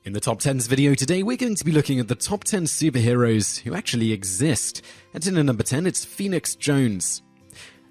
In the Top 10s video today, we're going to be looking at the top 10 superheroes who actually exist. And in at number 10, it's Phoenix Jones.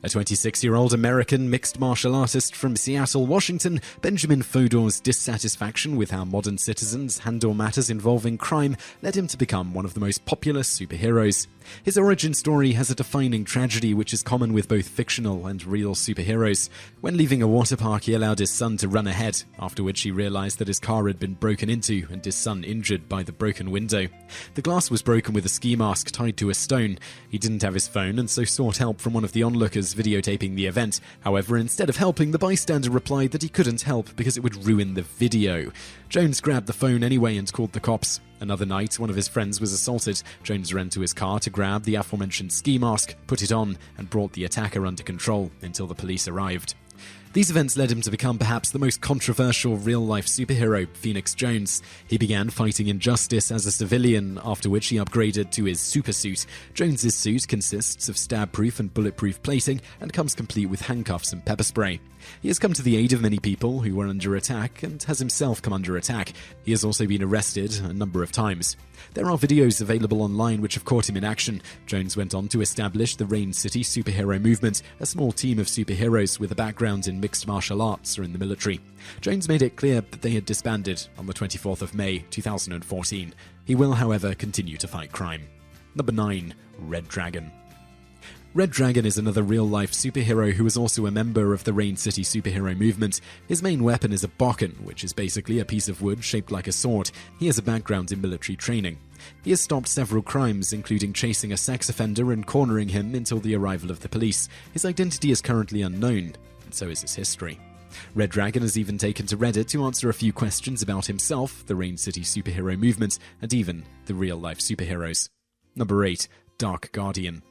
A 26-year-old American mixed martial artist from Seattle, Washington, Benjamin Fodor's dissatisfaction with how modern citizens handle matters involving crime led him to become one of the most popular superheroes. His origin story has a defining tragedy which is common with both fictional and real superheroes. When leaving a water park, he allowed his son to run ahead, after which he realized that his car had been broken into and his son injured by the broken window. The glass was broken with a ski mask tied to a stone. He didn't have his phone and so sought help from one of the onlookers videotaping the event. However, instead of helping, the bystander replied that he couldn't help because it would ruin the video. Jones grabbed the phone anyway and called the cops. Another night, one of his friends was assaulted. Jones ran to his car to grab the aforementioned ski mask, put it on, and brought the attacker under control until the police arrived. These events led him to become perhaps the most controversial real-life superhero, Phoenix Jones. He began fighting injustice as a civilian, after which he upgraded to his supersuit. Jones's suit consists of stab-proof and bulletproof plating and comes complete with handcuffs and pepper spray. He has come to the aid of many people who were under attack and has himself come under attack. He has also been arrested a number of times. There are videos available online which have caught him in action. Jones went on to establish the Rain City superhero movement, a small team of superheroes with a background in mixed martial arts or in the military. Jones made it clear that they had disbanded on the 24th of May 2014. He will, however, continue to fight crime. Number 9. Red Dragon. Red Dragon is another real-life superhero who is also a member of the Rain City superhero movement. His main weapon is a bokken, which is basically a piece of wood shaped like a sword. He has a background in military training. He has stopped several crimes, including chasing a sex offender and cornering him until the arrival of the police. His identity is currently unknown, and so is his history. Red Dragon has even taken to Reddit to answer a few questions about himself, the Rain City superhero movement, and even the real-life superheroes. Number 8. Dark Guardian.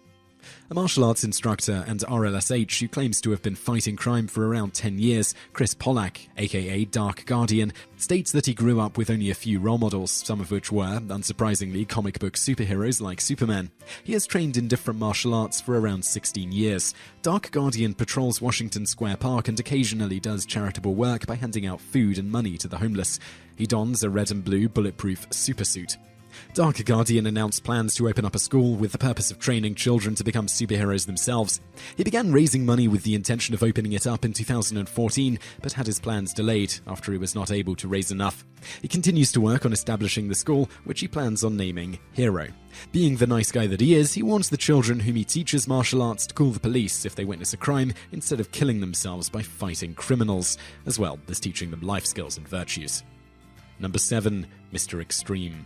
A martial arts instructor and RLSH who claims to have been fighting crime for around 10 years, Chris Pollack, aka Dark Guardian, states that he grew up with only a few role models, some of which were, unsurprisingly, comic book superheroes like Superman. He has trained in different martial arts for around 16 years. Dark Guardian patrols Washington Square Park and occasionally does charitable work by handing out food and money to the homeless. He dons a red and blue bulletproof supersuit. Dark Guardian announced plans to open up a school with the purpose of training children to become superheroes themselves. He began raising money with the intention of opening it up in 2014, but had his plans delayed after he was not able to raise enough. He continues to work on establishing the school, which he plans on naming Hero. Being the nice guy that he is, he wants the children whom he teaches martial arts to call the police if they witness a crime instead of killing themselves by fighting criminals, as well as teaching them life skills and virtues. Number 7. Mr. Xtreme.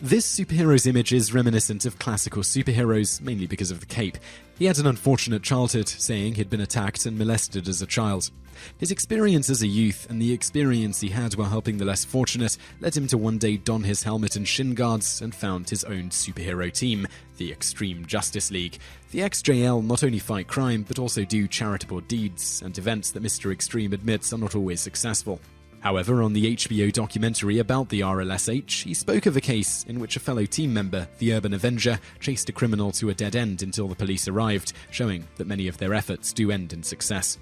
This superhero's image is reminiscent of classical superheroes, mainly because of the cape. He had an unfortunate childhood, saying he'd been attacked and molested as a child. His experience as a youth and the experience he had while helping the less fortunate led him to one day don his helmet and shin guards and found his own superhero team, the Extreme Justice League. The XJL not only fight crime, but also do charitable deeds and events that Mr. Extreme admits are not always successful. However, on the HBO documentary about the RLSH, he spoke of a case in which a fellow team member, the Urban Avenger, chased a criminal to a dead end until the police arrived, showing that many of their efforts do end in success.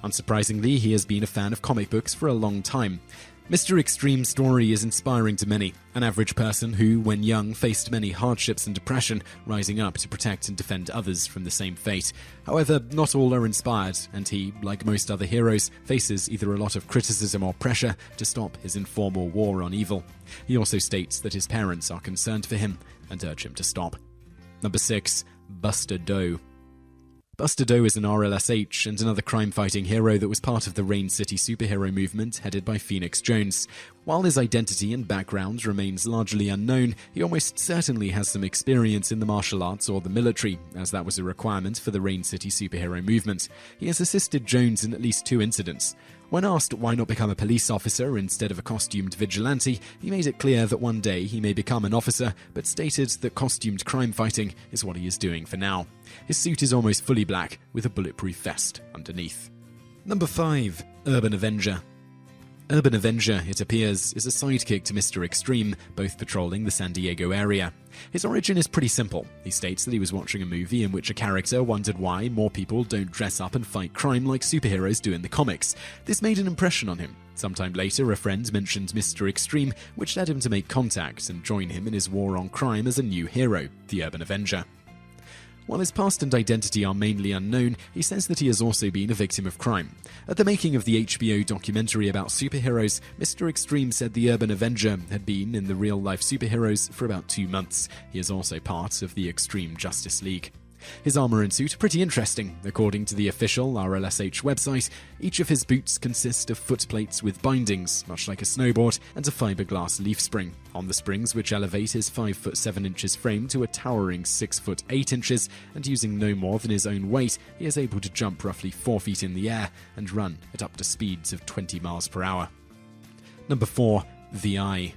Unsurprisingly, he has been a fan of comic books for a long time. Mr. Extreme's story is inspiring to many, an average person who, when young, faced many hardships and depression, rising up to protect and defend others from the same fate. However, not all are inspired, and he, like most other heroes, faces either a lot of criticism or pressure to stop his informal war on evil. He also states that his parents are concerned for him and urge him to stop. Number 6. Buster Doe. Buster Doe is an RLSH and another crime-fighting hero that was part of the Rain City superhero movement headed by Phoenix Jones. While his identity and background remains largely unknown, he almost certainly has some experience in the martial arts or the military, as that was a requirement for the Rain City superhero movement. He has assisted Jones in at least 2 incidents. When asked why not become a police officer instead of a costumed vigilante, he made it clear that one day he may become an officer, but stated that costumed crime fighting is what he is doing for now. His suit is almost fully black, with a bulletproof vest underneath. Number 5. Urban Avenger. Urban Avenger, it appears, is a sidekick to Mr. Extreme, both patrolling the San Diego area. His origin is pretty simple. He states that he was watching a movie in which a character wondered why more people don't dress up and fight crime like superheroes do in the comics. This made an impression on him. Sometime later, a friend mentioned Mr. Xtreme, which led him to make contact and join him in his war on crime as a new hero, the urban Avenger. While his past and identity are mainly unknown, he says that he has also been a victim of crime. At the making of the HBO documentary about superheroes, Mr. Xtreme said the urban Avenger had been in the real-life superheroes for about 2 months. He is also part of the Extreme Justice League. His armor and suit are pretty interesting. According to the official RLSH website, each of his boots consist of footplates with bindings, much like a snowboard, and a fiberglass leaf spring. On the springs, which elevate his 5 foot 7 inches frame to a towering 6 foot 8 inches, and using no more than his own weight, he is able to jump roughly 4 feet in the air and run at up to speeds of 20 miles per hour. Number 4. The Eye.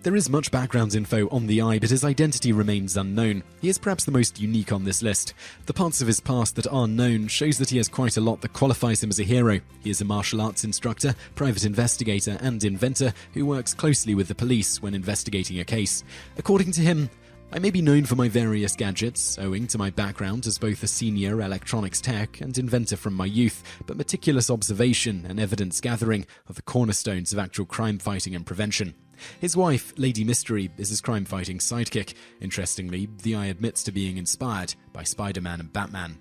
There is much background info on the Eye, but his identity remains unknown. He is perhaps the most unique on this list. The parts of his past that are known shows that he has quite a lot that qualifies him as a hero. He is a martial arts instructor, private investigator, and inventor who works closely with the police when investigating a case. According to him, I may be known for my various gadgets, owing to my background as both a senior electronics tech and inventor from my youth, but meticulous observation and evidence gathering are the cornerstones of actual crime fighting and prevention. His wife, Lady Mystery, is his crime-fighting sidekick. Interestingly, the Eye admits to being inspired by Spider-Man and Batman.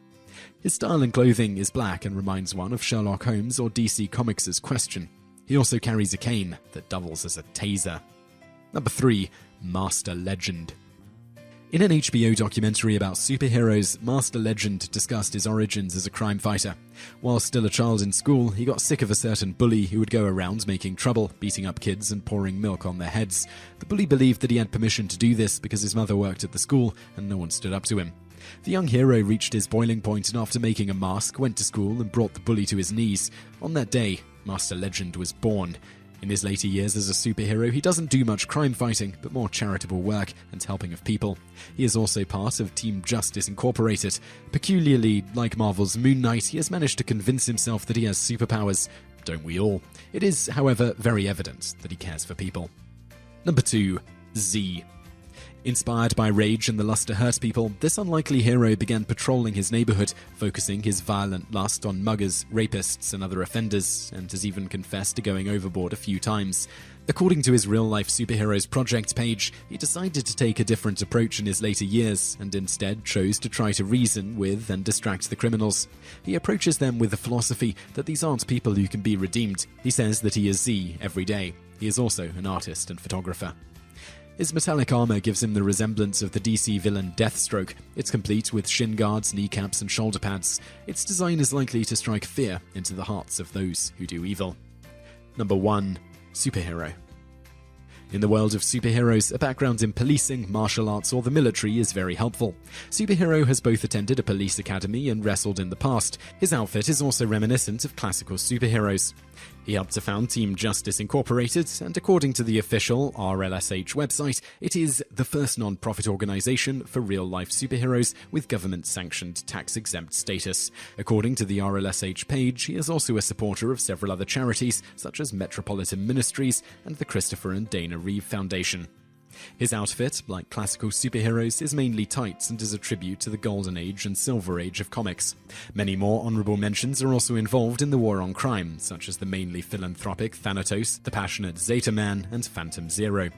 His style and clothing is black and reminds one of Sherlock Holmes or DC Comics' Question. He also carries a cane that doubles as a taser. Number 3. Master Legend. In an HBO documentary about superheroes, Master Legend discussed his origins as a crime fighter. While still a child in school, he got sick of a certain bully who would go around making trouble, beating up kids and pouring milk on their heads. The bully believed that he had permission to do this because his mother worked at the school and no one stood up to him. The young hero reached his boiling point and after making a mask, went to school and brought the bully to his knees. On that day, Master Legend was born. In his later years as a superhero, he doesn't do much crime fighting, but more charitable work and helping of people. He is also part of Team Justice Incorporated. Peculiarly, like Marvel's Moon Knight, he has managed to convince himself that he has superpowers. Don't we all? It is, however, very evident that he cares for people. Number 2. Z. Inspired by rage and the lust to hurt people, this unlikely hero began patrolling his neighborhood, focusing his violent lust on muggers, rapists, and other offenders, and has even confessed to going overboard a few times. According to his real-life superheroes project page, he decided to take a different approach in his later years, and instead chose to try to reason with and distract the criminals. He approaches them with the philosophy that these aren't people who can be redeemed. He says that he is Z every day. He is also an artist and photographer. His metallic armor gives him the resemblance of the DC villain Deathstroke. It's complete with shin guards, kneecaps, and shoulder pads. Its design is likely to strike fear into the hearts of those who do evil. Number 1. Superhero. In the world of superheroes, a background in policing, martial arts, or the military is very helpful. Superhero has both attended a police academy and wrestled in the past. His outfit is also reminiscent of classical superheroes. He helped to found Team Justice Incorporated, and according to the official RLSH website, it is the first non-profit organization for real-life superheroes with government-sanctioned tax-exempt status. According to the RLSH page, he is also a supporter of several other charities, such as Metropolitan Ministries and the Christopher and Dana Reeve Foundation. His outfit, like classical superheroes, is mainly tights and is a tribute to the Golden Age and Silver Age of comics. Many more honorable mentions are also involved in the war on crime, such as the mainly philanthropic Thanatos, the passionate Zeta Man, and Phantom Zero.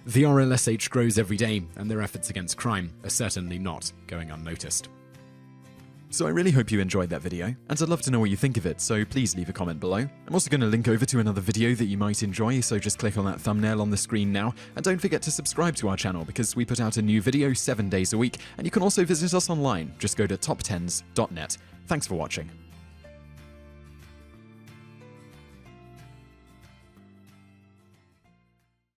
The RLSH grows every day, and their efforts against crime are certainly not going unnoticed. So I really hope you enjoyed that video, and I'd love to know what you think of it, so please leave a comment below. I'm also going to link over to another video that you might enjoy, so just click on that thumbnail on the screen now, and don't forget to subscribe to our channel because we put out a new video 7 days a week, and you can also visit us online. Just go to TopTenz.net. Thanks for watching.